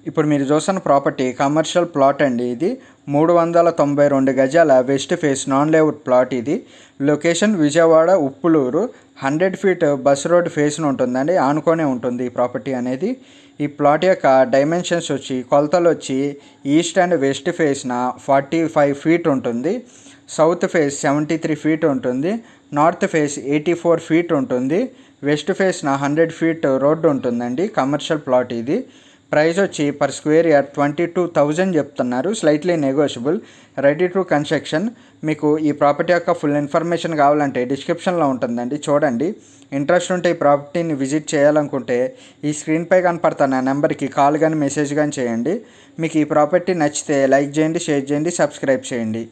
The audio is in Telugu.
ఇప్పుడు మీరు చూస్తున్న ప్రాపర్టీ కమర్షియల్ ప్లాట్ అండి. ఇది 392 గజాల west face non layout plot. ఇది location Vijayawada Uppuluru. 100 feet bus road ఫేస్ను ఉంటుందండి, ఆనుకొనే ఉంటుంది ఈ ప్రాపర్టీ అనేది. ఈ ప్లాట్ యొక్క డైమెన్షన్స్ వచ్చి కొలతలు వచ్చి ఈస్ట్ అండ్ వెస్ట్ ఫేస్న 45 ఫీట్ ఉంటుంది, సౌత్ ఫేస్ 73 ఫీట్ ఉంటుంది, నార్త్ ఫేస్ 84 ఫీట్ ఉంటుంది, వెస్ట్ ఫేస్న 100 ఫీట్ రోడ్డు ఉంటుందండి. కమర్షియల్ ప్లాట్ ఇది. ప్రైస్ వచ్చి పర్ స్క్వేర్ యార్డ్ 22,000 చెప్తున్నారు, slightly negotiable, ready to construction. మీకు ఈ ప్రాపర్టీ యొక్క ఫుల్ ఇన్ఫర్మేషన్ కావాలంటే డిస్క్రిప్షన్లో ఉంటుందండి, చూడండి. ఇంట్రెస్ట్ ఉంటే ఈ ప్రాపర్టీని విజిట్ చేయాలనుకుంటే ఈ స్క్రీన్పై కనపడుతున్న నెంబర్కి కాల్ కానీ మెసేజ్ కానీ చేయండి. మీకు ఈ ప్రాపర్టీ నచ్చితే లైక్ చేయండి, షేర్ చేయండి, సబ్స్క్రైబ్ చేయండి.